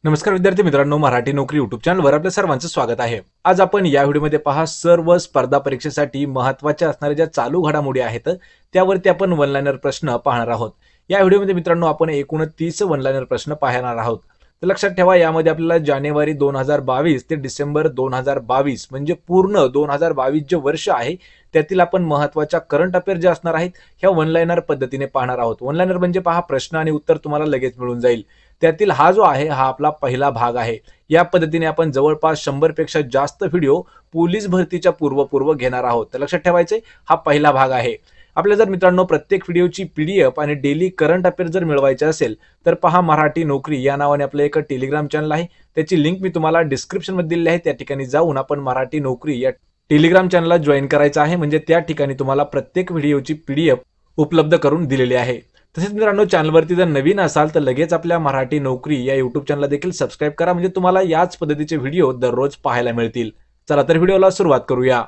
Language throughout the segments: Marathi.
नमस्कार विद्यार्थी मित्रांनो, मराठी नोकरी यूट्यूब चॅनलवर आपल्या सर्वांचं स्वागत आहे। आज आपण या व्हिडिओमध्ये पहा सर्व स्पर्धा परीक्षेसाठी महत्त्वाच्या असणाऱ्या ज्या चालू घडामोडी आहेत त्यावरती आपण वन लाइनर प्रश्न पाहणार आहोत। या व्हिडिओमध्ये मित्रांनो आपण एकूण 30 वन लाइनर प्रश्न पाहणार आहोत। तर लक्षात ठेवा, यामध्ये आपल्याला जानेवारी 2022 ते डिसेंबर 2022 म्हणजे पूर्ण 2022 जे वर्ष आहे त्यातील आपण महत्त्वाच्या करंट अफेअर जे असणार आहेत ह्या वन लाइनर पद्धतीने पाहणार आहोत। वन लाइनर म्हणजे पहा, प्रश्न आणि उत्तर तुम्हाला लगेच मिळून जाईल। त्यातील हा जो आहे हा आपला पहिला भाग आहे। या पद्धतीने आपण जवळपास 100 पेक्षा जास्त व्हिडिओ पोलीस भरतीच्या पूर्व घेणार आहोत। तर लक्षात ठेवायचे, हा पहिला भाग आहे। आपल्याला जर मित्रांनो प्रत्येक व्हिडिओची पीडीएफ आणि डेली करंट अफेअर जर मिळवायचे असेल तर पहा, मराठी नोकरी या नावाने आपलं एक टेलिग्राम चॅनल आहे। त्याची लिंक मी तुम्हाला डिस्क्रिप्शन मध्ये दिली आहे। त्या ठिकाणी जाऊन आपण मराठी नोकरी या टेलिग्राम चॅनलला जॉईन करायचं आहे, म्हणजे त्या ठिकाणी तुम्हाला प्रत्येक व्हिडिओची पीडीएफ उपलब्ध करून दिलेली आहे। तसेच मित्रांनो, चॅनलवरती जर नवीन असाल तर लगेच आपल्या मराठी नोकरी या यूट्यूब चॅनलला देखील सबस्क्राइब करा, म्हणजे तुम्हाला याच पद्धतीचे व्हिडिओ दररोज पाहायला मिळतील। चला तर व्हिडिओला सुरुवात करूया।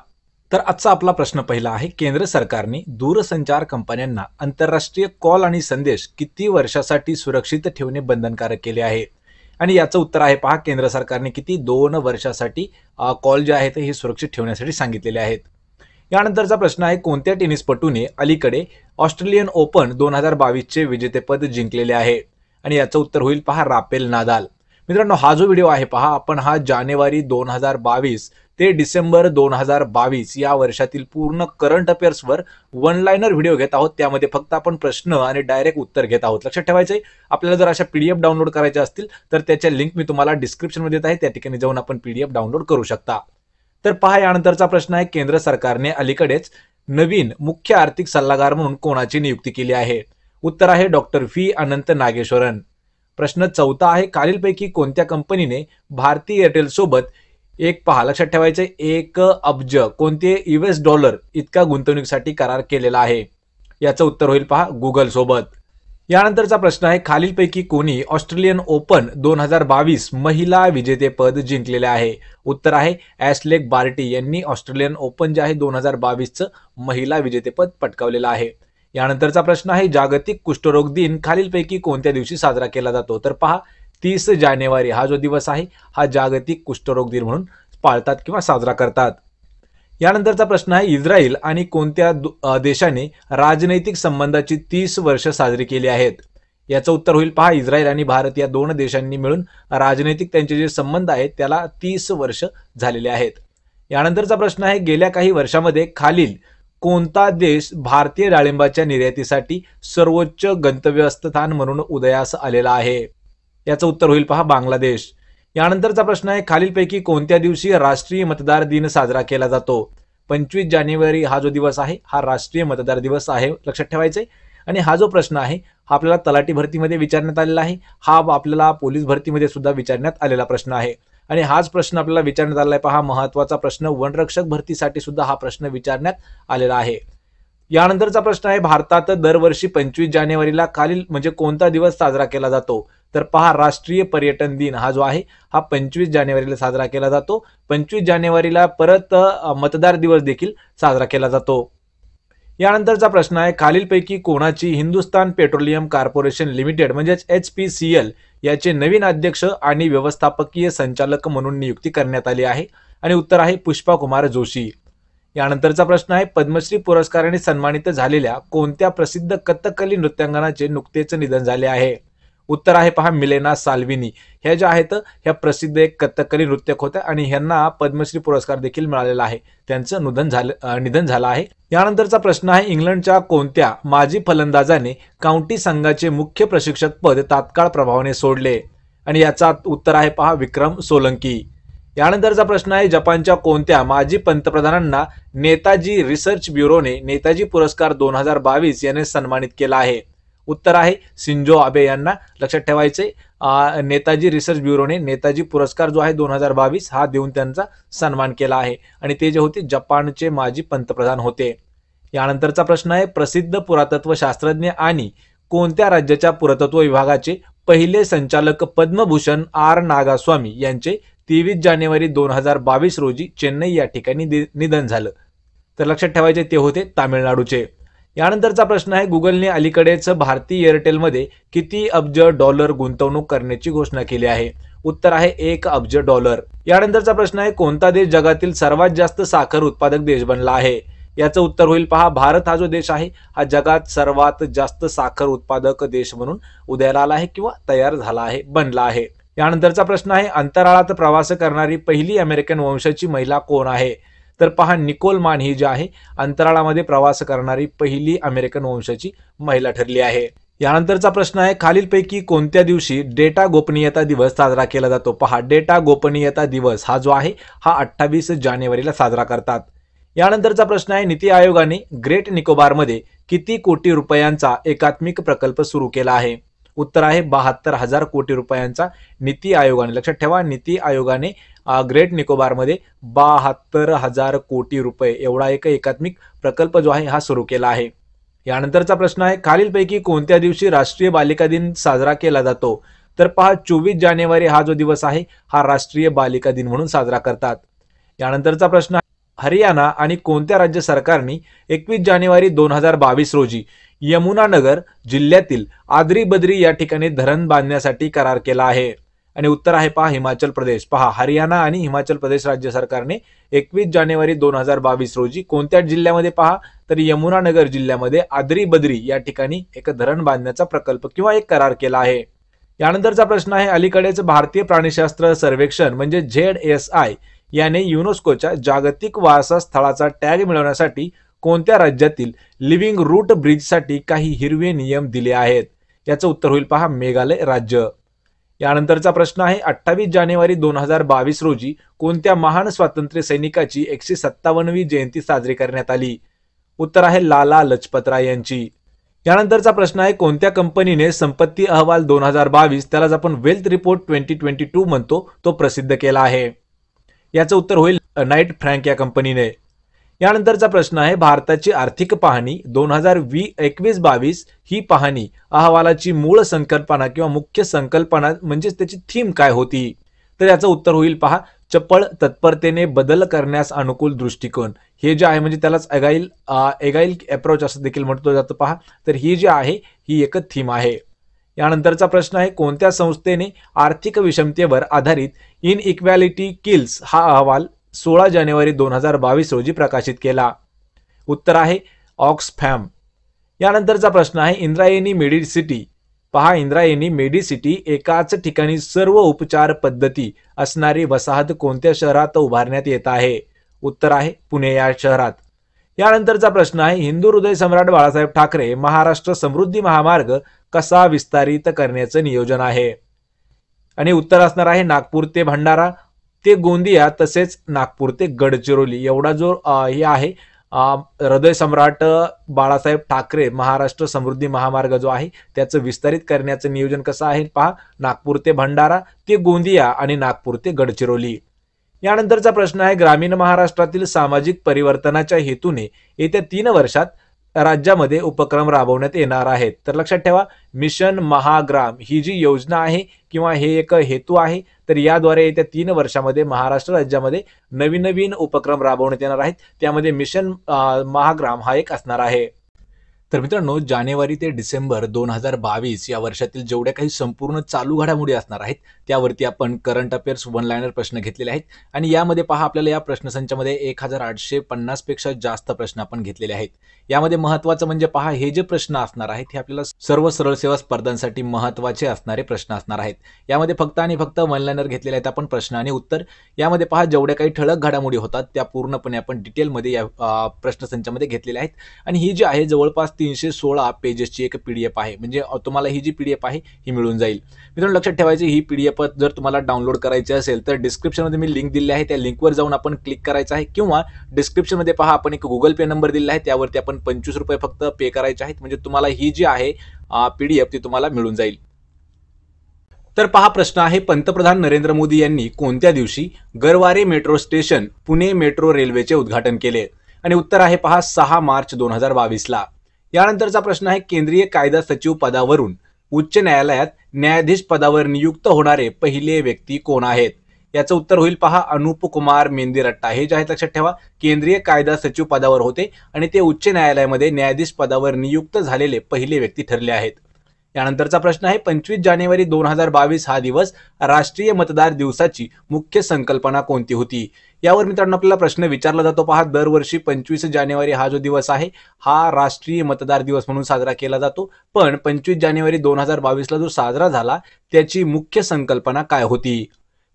तर आजचा आपला प्रश्न पहिला आहे, केंद्र सरकारने दूरसंचार कंपन्यांना आंतरराष्ट्रीय कॉल आणि संदेश किती वर्षासाठी सुरक्षित ठेवणे बंधनकारक केले आहे? आणि याचं उत्तर आहे पहा, केंद्र सरकारने किती 2 वर्षासाठी कॉल जे आहेत हे सुरक्षित ठेवण्यासाठी सांगितलेले आहेत। यानंतरचा प्रश्न आहे, कोणत्या टेनिसपटूने अलीकडे ऑस्ट्रेलियन ओपन 2022 चे विजेतेपद जिंकलेले आहे? आणि याचं उत्तर होईल पहा, राफेल नादाल। मित्रांनो, हा जो व्हिडिओ आहे पहा, आपण हा जानेवारी 2022 ते डिसेंबर 2022 या वर्षातील पूर्ण करंट अफेअर्स वर वन लाइनर व्हिडिओ घेत आहोत। त्यामध्ये फक्त आपण प्रश्न आणि डायरेक्ट उत्तर घेत आहोत। लक्षात ठेवायचे, आपल्याला जर अशा पीडीएफ डाउनलोड करायच्या असतील तर त्याच्या लिंक मी तुम्हाला डिस्क्रिप्शन मध्ये देत आहे, त्या ठिकाणी जाऊन आपण पीडीएफ डाउनलोड करू शकता। तर पहा, यानंतरचा प्रश्न आहे, केंद्र सरकारने अलीकडेच नवीन मुख्य आर्थिक सल्लागार म्हणून कोणाची नियुक्ती केली आहे? उत्तर आहे डॉक्टर व्ही अनंत नागेश्वरन। प्रश्न चौथा आहे, खालीलपैकी कोणत्या कंपनीने भारती एअरटेल सोबत पहा लक्षात ठेवायचे 1 अब्ज कोणते US डॉलर इतका गुंतवणुकीसाठी करार केलेला आहे? याचं उत्तर होईल पहा, गुगल सोबत। यानंतरचा प्रश्न आहे, खालीलपैकी कोणी ऑस्ट्रेलियन ओपन 2022 महिला विजेतेपद जिंकलेले आहे? उत्तर आहे ॲशले बार्टी यांनी ऑस्ट्रेलियन ओपन जे आहे 2022 महिला विजेतेपद पटकावलेलं आहे। यानंतरचा प्रश्न आहे, जागतिक कुष्ठरोग दिन खालीलपैकी कोणत्या दिवशी साजरा केला जातो? तर पहा, 30 जानेवारी हा जो दिवस आहे हा जागतिक कुष्ठरोग दिन म्हणून पाळतात किंवा साजरा करतात। यानंतरचा प्रश्न आहे, इस्रायल आणि कोणत्या देशाने राजनैतिक संबंधाची 30 वर्ष साजरी केली आहेत? याचं उत्तर होईल पहा, इस्रायल आणि भारत या 2 देशांनी मिळून राजनैतिक त्यांचे जे संबंध आहेत त्याला 30 वर्ष झालेले आहेत। यानंतरचा प्रश्न आहे, गेल्या काही वर्षांमध्ये खालील कोणता देश भारतीय डाळिंबाच्या निर्यातीसाठी सर्वोच्च गंतव्यस्थान म्हणून उदयास आलेला आहे? याचं उत्तर होईल पहा, बांगलादेश। यानंतरचा प्रश्न आहे, खालीलपैकी कोणत्या दिवशी राष्ट्रीय मतदार दिन साजरा केला जातो? 25 जानेवारी हा जो दिवस आहे हा राष्ट्रीय मतदार दिवस आहे, लक्षात ठेवायचे। आणि हा जो प्रश्न आहे हा आपल्याला तलाठी भरतीमध्ये विचारण्यात आलेला आहे, हा आपल्याला पोलीस भरतीमध्ये सुद्धा विचारण्यात आलेला प्रश्न आहे। आणि हाच प्रश्न आपल्याला विचारण्यात आलेला आहे पहा, महत्त्वाचा प्रश्न वनरक्षक भरतीसाठी सुद्धा हा प्रश्न विचारण्यात आलेला आहे। यानंतरचा प्रश्न आहे, भारतात दरवर्षी 25 जानेवारीला खालील म्हणजे कोणता दिवस साजरा केला जातो? तर पहा, राष्ट्रीय पर्यटन दिन हा जो आहे हा 25 जानेवारीला साजरा केला जातो। 25 जानेवारीला परत मतदार दिवस देखील साजरा केला जातो। यानंतरचा प्रश्न आहे, खालीलपैकी कोणाची हिंदुस्तान पेट्रोलियम कॉर्पोरेशन लिमिटेड म्हणजेच HPCL याचे नवीन अध्यक्ष आणि व्यवस्थापकीय संचालक म्हणून नियुक्ती करण्यात आली आहे? आणि उत्तर आहे पुष्पा कुमार जोशी। यानंतरचा प्रश्न आहे, पद्मश्री पुरस्काराने सन्मानित झालेल्या कोणत्या प्रसिद्ध कथकली नृत्यांगनाचे नुकतेच निधन झाले आहे? उत्तर आहे पहा, मिलेना साल्विनी। ह्या ज्या आहेत ह्या प्रसिद्ध एक कथकली नृत्यक होत्या आणि ह्यांना पद्मश्री पुरस्कार देखील मिळालेला आहे, त्यांचं निधन झालं आहे। यानंतरचा प्रश्न आहे, इंग्लंडच्या कोणत्या माजी फलंदाजाने काउंटी संघाचे मुख्य प्रशिक्षक पद तात्काळ प्रभावाने सोडले? आणि याचा उत्तर आहे पहा, विक्रम सोलंकी। यानंतरचा प्रश्न आहे, जपानच्या कोणत्या माजी पंतप्रधानांना नेताजी रिसर्च ब्युरोने नेताजी पुरस्कार 2022 याने सन्मानित केला आहे? उत्तर आहे शिंजो आबे यांना। लक्षात ठेवायचे, नेताजी रिसर्च ब्युरोने नेताजी पुरस्कार जो आहे 2022 हा देऊन त्यांचा सन्मान केला आहे आणि ते जे होते जपानचे माजी पंतप्रधान होते। यानंतरचा प्रश्न आहे, प्रसिद्ध पुरातत्व शास्त्रज्ञ आणि कोणत्या राज्याच्या पुरातत्व विभागाचे पहिले संचालक पद्मभूषण R नागास्वामी यांचे 23 जानेवारी 2022 रोजी चेन्नई या ठिकाणी निधन झालं? तर लक्षात ठेवायचे, ते होते तामिळनाडूचे। यानंतरचा प्रश्न आहे, गुगलने अलीकडेच भारती एअरटेलमध्ये किती अब्ज डॉलर गुंतवणूक करण्याची घोषणा केली आहे? उत्तर आहे 1 अब्ज डॉलर. यानंतरचा प्रश्न आहे, कोणता देश जगातील सर्वात जास्त साखर उत्पादक देश बनला आहे? याचं उत्तर होईल पहा, भारत हा जो देश आहे हा जगात सर्वात जास्त साखर उत्पादक देश म्हणून उदयाला आला आहे किंवा तयार झाला आहे, बनला आहे. यानंतरचा प्रश्न आहे, अंतराळात प्रवास करणारी पहिली अमेरिकन वंशाची महिला कोण आहे? तर पहा, निकोल मान ही जी आहे अंतराळामध्ये प्रवास करणारी पहिली अमेरिकन वंशाची महिला ठरली आहे. यानंतरचा प्रश्न आहे, खालीलपैकी कोणत्या दिवशी डेटा गोपनीयता दिवस साजरा केला जातो? पहा, डेटा गोपनीयता दिवस हा जो आहे हा 28 जानेवारीला साजरा करतात. यानंतरचा प्रश्न आहे, नीती आयोगाने ग्रेट निकोबारमध्ये किती कोटी रुपयांचा एकात्मिक प्रकल्प सुरू केला आहे? उत्तर आहे 72,000 कोटी रुपयांचा नीती आयोगाने, लक्षात ठेवा, नीती आयोगाने ग्रेट निकोबारमध्ये 72,000 कोटी रुपये एवढा एक एकात्मिक प्रकल्प जो आहे हा सुरू केला आहे. यानंतरचा प्रश्न आहे, खालीलपैकी कोणत्या दिवशी राष्ट्रीय बालिका दिन साजरा केला जातो? तर पहा, 24 जानेवारी हा जो दिवस आहे हा राष्ट्रीय बालिका दिन म्हणून साजरा करतात. यानंतरचा प्रश्न, हरियाणा आणि कोणत्या राज्य सरकारने 21 जानेवारी 2022 रोजी यमुनानगर जिल्ह्यातील आद्री बद्री या ठिकाणी धरण बांधण्यासाठी करार केला आहे? आणि उत्तर आहे पहा, हिमाचल प्रदेश. पहा, हरियाणा आणि हिमाचल प्रदेश राज्य सरकारने 21 जानेवारी 2022 रोजी कोणत्या जिल्ह्यामध्ये? पहा, तर यमुनानगर जिल्ह्यामध्ये आद्री बद्री या ठिकाणी एक धरण बांधण्याचा प्रकल्प किंवा एक करार केला आहे. यानंतरचा प्रश्न आहे, अलीकडेच भारतीय प्राणीशास्त्र सर्वेक्षण म्हणजे ZSI याने युनेस्कोच्या जागतिक वारसा स्थळाचा टॅग मिळवण्यासाठी कोणत्या राज्यातील लिव्हिंग रूट ब्रिजसाठी काही हिरवे नियम दिले आहेत? याचं उत्तर होईल पहा, मेघालय राज्य. यानंतरचा प्रश्न आहे, 28 जानेवारी 2022 रोजी कोणत्या महान स्वातंत्र्य सैनिकाची 157वी जयंती साजरी करण्यात आली? उत्तर आहे लाला लजपतराय यांची. यानंतरचा प्रश्न आहे, कोणत्या कंपनीने संपत्ती अहवाल 2022 त्यालाच आपण वेल्थ रिपोर्ट 2022 म्हणतो तो प्रसिद्ध केला आहे? याचं उत्तर होईल नाइट फ्रँक या कंपनीने. यानंतरचा प्रश्न आहे, भारताची आर्थिक पाहणी 2021-22 ही पाहणी अहवालाची मूळ संकल्पना किंवा मुख्य संकल्पना म्हणजेच त्याची थीम काय होती? तर याचं उत्तर होईल पहा, चपळ तत्परतेने बदल करण्यास अनुकूल दृष्टिकोन. हे जे आहे म्हणजे त्यालाच एगाईल अप्रोच असं देखील म्हटलं जातं. पहा, तर ही जी आहे ही एक थीम आहे. यानंतरचा प्रश्न आहे, कोणत्या संस्थेने आर्थिक विषमतेवर आधारित इनइक्वॅलिटी किल्स हा अहवाल 16 जानेवारी 2022 रोजी प्रकाशित केला? उत्तर आहे ऑक्सफॅम. यानंतरचा प्रश्न आहे, इंद्रायणी मेडिसिटी. पहा, इंद्रायणी मेडिसिटी एकाच ठिकाणी सर्व उपचार पद्धती असणारी वसाहत कोणत्या शहरात उभारण्यात येत आहे? उत्तर आहे पुणे या शहरात. यानंतरचा प्रश्न आहे, हिंदू हृदय सम्राट बाळासाहेब ठाकरे महाराष्ट्र समृद्धी महामार्ग कसा विस्तारित करण्याचं नियोजन आहे? आणि उत्तर असणार आहे नागपूर ते भंडारा ते गोंदिया तसेच नागपूर ते गडचिरोली एवढा जो हे आहे हृदय सम्राट बाळासाहेब ठाकरे महाराष्ट्र समृद्धी महामार्ग जो आहे त्याचं विस्तारित करण्याचं नियोजन कसं आहे? पहा, नागपूर ते भंडारा ते गोंदिया आणि नागपूर ते गडचिरोली. यानंतरचा प्रश्न आहे, ग्रामीण महाराष्ट्रातील सामाजिक परिवर्तनाच्या हेतूने येत्या 3 वर्षात राज्यामध्ये उपक्रम राबवण्यात येणार आहेत. तर लक्षात ठेवा, मिशन महाग्राम ही जी योजना आहे किंवा हे एक हेतू आहे, तर याद्वारे येत्या 3 वर्षामध्ये महाराष्ट्र राज्यामध्ये नवीन नवीन उपक्रम राबवण्यात येणार आहेत. त्यामध्ये मिशन महाग्राम हा एक असणार आहे. तर मित्रांनो, जानेवारी ते डिसेंबर 2022 या वर्षातील जेवढ्या काही संपूर्ण चालू घडामोडी असणार आहेत त्यावरती आपण करंट अफेअर्स वन लाइनर प्रश्न घेतलेले आहेत. आणि यामध्ये पहा, आपल्याला या प्रश्नसंचामध्ये 1850 पेक्षा जास्त प्रश्न आपण घेतलेले आहेत. यामध्ये महत्त्वाचं म्हणजे पहा, हे जे प्रश्न असणार आहेत हे आपल्याला सर्व सरळ सेवा स्पर्धांसाठी महत्त्वाचे असणारे प्रश्न असणार आहेत. यामध्ये फक्त आणि फक्त वन लाइनर घेतलेले आहेत आपण प्रश्न आणि उत्तर. यामध्ये पहा, जेवढ्या काही ठळक घडामोडी होतात त्या पूर्णपणे आपण डिटेलमध्ये या प्रश्नसंचामध्ये घेतलेल्या आहेत. आणि ही जी आहे जवळपास 316 पेजेसची एक PDF आहे. म्हणजे तुम्हाला ही जी PDF आहे ही मिळून जाईल. मित्रांनो, लक्षात ठेवायची, ही PDF जर तुम्हाला डाउनलोड करायची असेल तर डिस्क्रिप्शनमध्ये मी लिंक दिली आहे, त्या लिंकवर जाऊन आपण क्लिक करायचं आहे किंवा डिस्क्रिप्शनमध्ये पहा आपण एक Google Pay नंबर दिला आहे, त्यावरती आपण 25 रुपये फक्त पे करायचे आहेत. म्हणजे तुम्हाला ही जी आहे PDF ती तुम्हाला मिळून जाईल. तर पहा, प्रश्न आहे, पंतप्रधान नरेंद्र मोदी यांनी कोणत्या दिवशी Garware metro station Pune metro रेल्वेचे उद्घाटन केले? आणि उत्तर आहे पहा 6 मार्च 2022 ला. यानंतरचा प्रश्न आहे, केंद्रीय कायदा सचिव पदावरून उच्च न्यायालयात न्यायाधीश पदावर नियुक्त होणारे पहिले व्यक्ती कोण आहेत? याचं उत्तर होईल पहा अनुप कुमार मेंदिरट्टा. हे जे आहेत लक्षात ठेवा केंद्रीय कायदा सचिव पदावर होते आणि ते उच्च न्यायालयामध्ये न्यायाधीश पदावर नियुक्त झालेले पहिले व्यक्ती ठरले आहेत. यानंतरचा प्रश्न आहे 25 जानेवारी 2022 हा दिवस राष्ट्रीय मतदार दिवसाची मुख्य संकल्पना कोणती होती. यावर मित्रांनो आपल्याला प्रश्न विचारला जातो पहा. दरवर्षी 25 जानेवारी हा जो दिवस आहे हा राष्ट्रीय मतदार दिवस म्हणून साजरा केला जातो, पण 25 जानेवारी 2022 ला जो साजरा झाला त्याची मुख्य संकल्पना काय होती.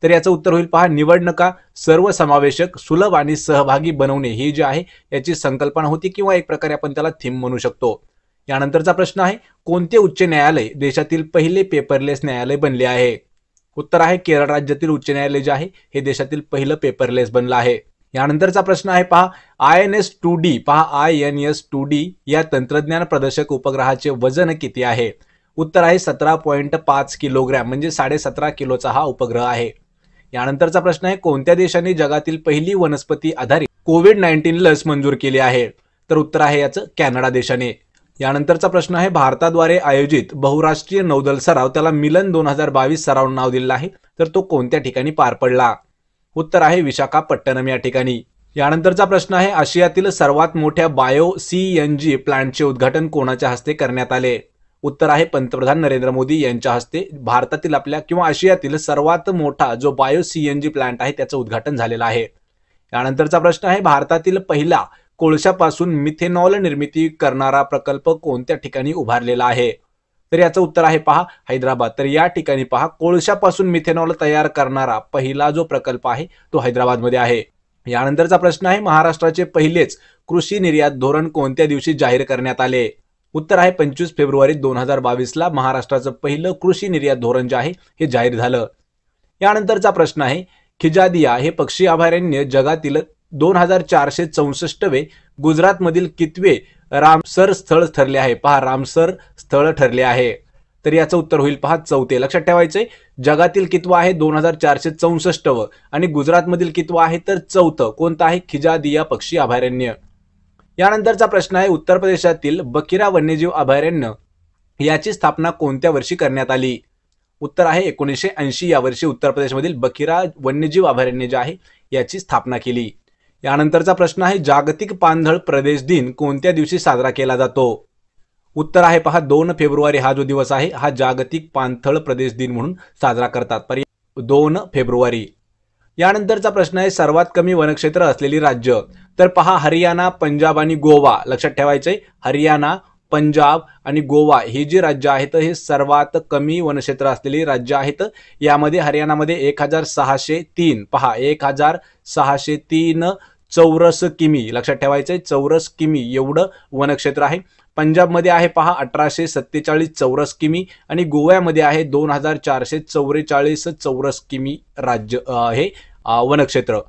तर याचं उत्तर होईल पहा निवडणुका सर्वसमावेशक, सुलभ आणि सहभागी बनवणे ही जी आहे याची संकल्पना होती, किंवा एक प्रकारे आपण त्याला थीम म्हणू शकतो. यानंतरचा प्रश्न आहे कोणते उच्च न्यायालय देशातील पहिले पेपरलेस न्यायालय बनले आहे. उत्तर आहे केरळ राज्यातील उच्च न्यायालय जे आहे हे देशातील पहिलं पेपरलेस बनलं आहे. यानंतरचा प्रश्न आहे पहा INS-2D पहा INS-2D या तंत्रज्ञान प्रदर्शक उपग्रहाचे वजन किती आहे. उत्तर आहे 17.5 किलोग्रॅम म्हणजे 17.5 किलोचा हा उपग्रह आहे. यानंतरचा प्रश्न आहे कोणत्या देशाने जगातील पहिली वनस्पती आधारित कोविड-19 लस मंजूर केली आहे. तर उत्तर आहे याचं कॅनडा देशाने. यानंतरचा प्रश्न आहे भारताद्वारे आयोजित बहुराष्ट्रीय नौदल सराव त्याला मिलन 2022 सराव नाव दिलेलं आहे, तर तो कोणत्या ठिकाणी पार पडला. उत्तर आहे विशाखापट्टणम या ठिकाणी. यानंतरचा प्रश्न आहे आशियातील सर्वात मोठ्या बायो CNG प्लांटचे उद्घाटन कोणाच्या हस्ते करण्यात आले. उत्तर आहे पंतप्रधान नरेंद्र मोदी यांच्या हस्ते भारतातील आपल्या किंवा आशियातील सर्वात मोठा जो बायो CNG प्लांट आहे त्याचं उद्घाटन झालेलं आहे. यानंतरचा प्रश्न आहे भारतातील पहिला कोळशापासून मिथेनॉल निर्मिती करणारा प्रकल्प कोणत्या ठिकाणी उभारलेला आहे. तर याचं उत्तर आहे पहा हैदराबाद. तर या ठिकाणी पहा कोळशापासून मिथेनॉल तयार करणारा पहिला जो प्रकल्प आहे तो हैदराबादमध्ये आहे. यानंतरचा प्रश्न आहे महाराष्ट्राचे पहिलेच कृषी निर्यात धोरण कोणत्या दिवशी जाहीर करण्यात आले. उत्तर आहे 25 फेब्रुवारी 2022 ला महाराष्ट्राचं पहिलं कृषी निर्यात धोरण जे आहे हे जाहीर झालं. यानंतरचा प्रश्न आहे खिजादिया हे पक्षी अभयारण्य जगातील 2464वे गुजरातमधील कितवे रामसर स्थळ ठरले आहे. पहा रामसर स्थळ ठरले आहे. तर याचं उत्तर होईल पहा 4. लक्षात ठेवायचंय जगातील कितवा आहे 2464व आणि गुजरातमधील कितवा आहे तर 4. कोणतं आहे खिजादिया पक्षी अभयारण्य. यानंतरचा प्रश्न आहे उत्तर प्रदेशातील बकिरा वन्यजीव अभयारण्य याची स्थापना कोणत्या वर्षी करण्यात आली. उत्तर आहे 1980 या वर्षी उत्तर प्रदेशमधील बकिरा वन्यजीव अभयारण्य जे आहे याची स्थापना केली. यानंतरचा प्रश्न आहे जागतिक पाणथळ प्रदेश दिन कोणत्या दिवशी साजरा केला जातो. उत्तर आहे पहा 2 फेब्रुवारी हा जो दिवस आहे हा जागतिक पाणथळ प्रदेश दिन म्हणून साजरा करतात. 2 फेब्रुवारी. यानंतरचा प्रश्न आहे सर्वात कमी वनक्षेत्र असलेली राज्य. तर पहा हरियाणा, पंजाब आणि गोवा. लक्षात ठेवायचंय हरियाणा, पंजाब आणि गोवा ही जी राज्य आहेत हे सर्वात कमी वनक्षेत्र असलेली राज्य आहेत. यामध्ये हरियाणामध्ये 1603 पहा 1603 चौरस किमी. लक्षात ठेवायचंय चौरस किमी एवढं वनक्षेत्र आहे. पंजाबमध्ये आहे पहा 1847 चौरस किमी आणि गोव्यामध्ये आहे 2444 चौरस किमी राज्य हे वनक्षेत्र.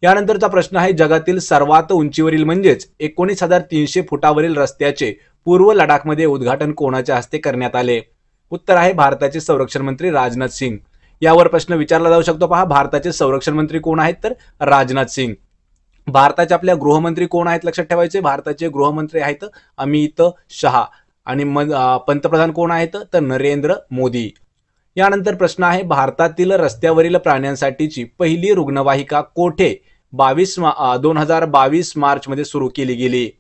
यानंतरचा प्रश्न आहे जगातील सर्वात उंचीवरील म्हणजेच 19,300 फुटावरील रस्त्याचे पूर्व लडाखमध्ये उद्घाटन कोणाच्या हस्ते करण्यात आले. उत्तर आहे भारताचे संरक्षण मंत्री राजनाथ सिंग. यावर प्रश्न विचारला जाऊ शकतो पहा भारताचे संरक्षण मंत्री कोण आहेत तर राजनाथ सिंग. भारताचे आपल्या गृहमंत्री कोण आहेत लक्षात ठेवायचे भारताचे गृहमंत्री आहेत अमित शहा आणि पंतप्रधान कोण आहेत तर नरेंद्र मोदी. यानंतर प्रश्न आहे भारतातील रस्त्यावरील प्राण्यांसाठीची पहिली रुग्णवाहिका कोठे 2022 मार्च मध्ये सुरू केली गेली.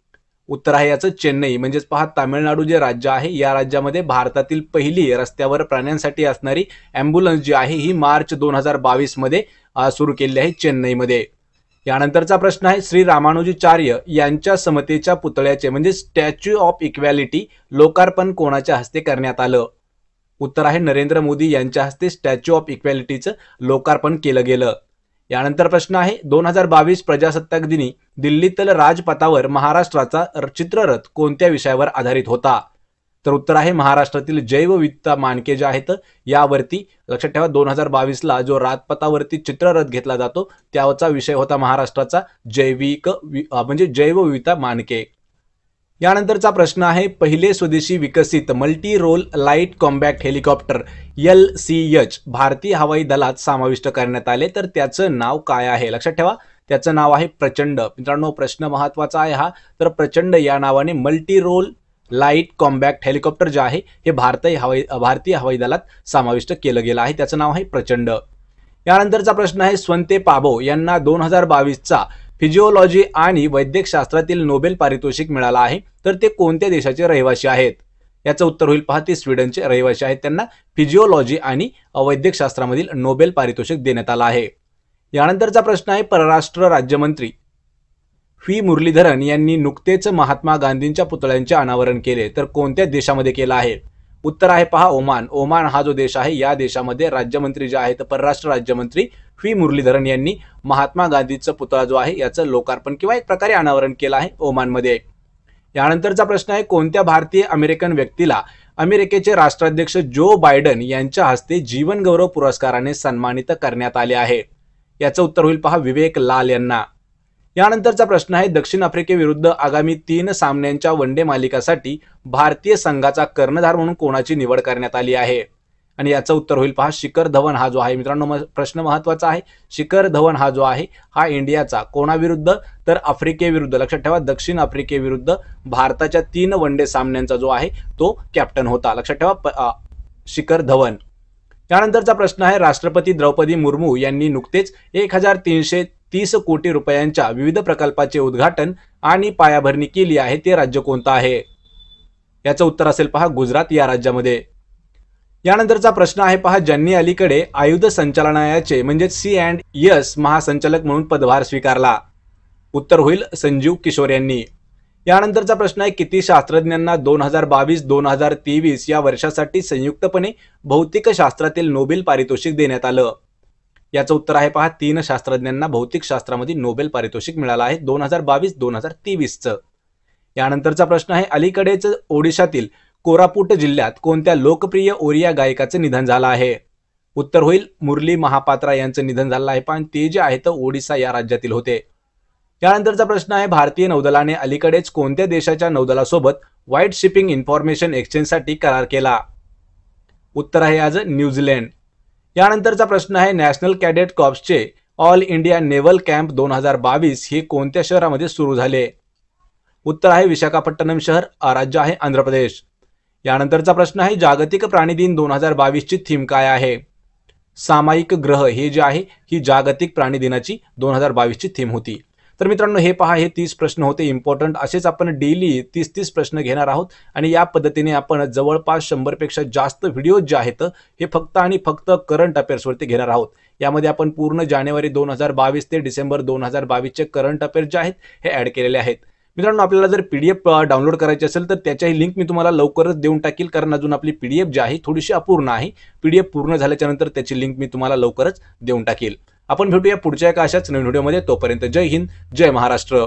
उत्तर आहे याचं चेन्नई म्हणजेच पहा तामिळनाडू जे राज्य आहे या राज्यामध्ये भारतातील पहिली रस्त्यावर प्राण्यांसाठी असणारी ॲम्ब्युलन्स जी आहे ही मार्च 2022 मध्ये सुरू केली आहे चेन्नईमध्ये. यानंतरचा प्रश्न आहे श्री रामानुजाचार्य यांच्या समतेच्या पुतळ्याचे म्हणजे स्टॅच्यू ऑफ इक्वॅलिटी लोकार्पण कोणाच्या हस्ते करण्यात आलं. उत्तर आहे नरेंद्र मोदी यांच्या हस्ते स्टॅच्यू ऑफ इक्वॅलिटीचं लोकार्पण केलं गेलं. यानंतर प्रश्न आहे 2022 प्रजासत्ताक दिनी दिल्लीतील राजपथावर महाराष्ट्राचा चित्ररथ कोणत्या विषयावर आधारित होता. तर उत्तर आहे महाराष्ट्रातील जैवविविधता मानके जे आहेत यावरती. लक्षात ठेवा 2022 ला जो राजपथावरती चित्ररथ घेतला जातो त्याचा विषय होता महाराष्ट्राचा जैवविविधता मानके. यानंतरचा प्रश्न आहे पहिले स्वदेशी विकसित multi role light combat helicopter LCH भारतीय हवाई दलात समाविष्ट करण्यात आले तर त्याचं नाव काय आहे. लक्षात ठेवा त्याचं नाव आहे प्रचंड. मित्रांनो प्रश्न महत्वाचा आहे हा. तर प्रचंड या नावाने multi role light combat helicopter जे आहे हे भारतीय हवाई दलात समाविष्ट केलं गेलं आहे त्याचं नाव आहे प्रचंड. यानंतरचा प्रश्न आहे स्वंते पाबो यांना 2022चा फिजिओलॉजी आणि वैद्यकशास्त्रातील नोबेल पारितोषिक मिळाला आहे, तर ते कोणत्या देशाचे रहिवासी आहेत? याचं उत्तर होईल पहा, ते स्वीडनचे रहिवासी आहेत. त्यांना फिजिओलॉजी आणि वैद्यकशास्त्रामधील नोबेल पारितोषिक देण्यात आलं आहे. यानंतरचा प्रश्न आहे परराष्ट्र राज्यमंत्री व्ही मुरलीधरन यांनी नुकतेच महात्मा गांधींच्या पुतळ्यांचे अनावरण केले, तर कोणत्या देशामध्ये केलं आहे? उत्तर आहे पहा ओमान. ओमान हा जो देश आहे या देशामध्ये राज्यमंत्री जे आहेत परराष्ट्र राज्यमंत्री व्ही मुरलीधरन यांनी महात्मा गांधींचा पुतळा जो आहे याचं लोकार्पण किंवा एक प्रकारे अनावरण केलं आहे ओमानमध्ये. यानंतरचा प्रश्न आहे कोणत्या भारतीय अमेरिकन व्यक्तीला अमेरिकेचे राष्ट्राध्यक्ष जो बायडन यांच्या हस्ते जीवन गौरव पुरस्काराने सन्मानित करण्यात आले आहे? याचं उत्तर होईल पहा विवेक लाल यांना. यानंतरचा प्रश्न आहे दक्षिण आफ्रिकेविरुद्ध आगामी 3 सामन्यांच्या वनडे मालिकासाठी भारतीय संघाचा कर्णधार म्हणून कोणाची निवड करण्यात आली आहे? आणि याचं उत्तर होईल पहा शिखर धवन हा जो आहे. मित्रांनो प्रश्न महत्वाचा आहे. शिखर धवन हा जो आहे हा इंडियाचा कोणाविरुद्ध तर आफ्रिकेविरुद्ध, लक्षात ठेवा दक्षिण आफ्रिकेविरुद्ध भारताच्या 3 वनडे सामन्यांचा जो आहे तो कॅप्टन होता, लक्षात ठेवा शिखर धवन. त्यानंतरचा प्रश्न आहे राष्ट्रपती द्रौपदी मुर्मू यांनी नुकतेच 1330 कोटी रुपयांच्या विविध प्रकल्पाचे उद्घाटन आणि पायाभरणी केली आहे, ते राज्य कोणतं आहे? याचं उत्तर असेल पहा गुजरात या राज्यामध्ये. यानंतरचा प्रश्न आहे पहा ज्यांनी अलीकडे आयुध संचालनालयाचे म्हणजे C&S महासंचालक म्हणून पदभार स्वीकारला? उत्तर होईल संजीव किशोर यांनी. यानंतरचा प्रश्न आहे किती शास्त्रज्ञांना 2022-2023 या वर्षासाठी संयुक्तपणे भौतिक शास्त्रातील नोबेल पारितोषिक देण्यात आलं? याचं उत्तर आहे पहा 3 शास्त्रज्ञांना भौतिक शास्त्रामध्ये नोबेल पारितोषिक मिळालं आहे 2022-2023चं. यानंतरचा प्रश्न आहे अलीकडेच ओडिशातील कोरापुट जिल्ह्यात कोणत्या लोकप्रिय ओरिया गायकाचं निधन झालं आहे? उत्तर होईल मुरली महापात्रा यांचं निधन झालं आहे, पण ते जे आहेत ओडिसा या राज्यातील होते. यानंतरचा प्रश्न आहे भारतीय नौदलाने अलीकडेच कोणत्या देशाच्या नौदलासोबत व्हाईट शिपिंग इन्फॉर्मेशन एक्सचेंजसाठी करार केला? उत्तर आहे आज न्यूझीलंड. यानंतरचा प्रश्न आहे नॅशनल कॅडेट कॉर्प्सचे ऑल इंडिया नेव्हल कॅम्प 2022 हे कोणत्या शहरामध्ये सुरू झाले? उत्तर आहे विशाखापट्टणम शहर, राज्य आहे आंध्र प्रदेश. यानंतरचा प्रश्न आहे जागतिक प्राणी दिन 2022 ची थीम काय आहे? सामायिक ग्रह हे जे आहे ही जागतिक प्राणी दिनाची 2022 ची थीम होती. तर मित्रांनो हे पहा हे 30 प्रश्न होते इम्पॉर्टंट. असेच आपण डेली 30 प्रश्न घेणार आहोत आणि या पद्धतीने आपण जवळपास 100 पेक्षा जास्त व्हिडिओज जे आहेत हे फक्त आणि फक्त करंट अफेअर्सवरती घेणार आहोत. यामध्ये आपण पूर्ण जानेवारी 2022 ते डिसेंबर 2022 चे करंट अफेअर्स जे आहेत हे ऍड केलेले आहेत. मित्रांनो आपल्याला जर PDF डाउनलोड करायची असेल तर त्याच्याही लिंक मी तुम्हाला लवकरच देऊन टाकील, कारण अजून आपली PDF जी आहे थोडीशी अपूर्ण आहे. PDF पूर्ण झाल्याच्या नंतर त्याची लिंक मी तुम्हाला लवकरच देऊन टाकील. आपण भेटूया पुढच्या एका अशाच नवीन व्हिडिओमध्ये. तोपर्यंत जय हिंद, जय महाराष्ट्र.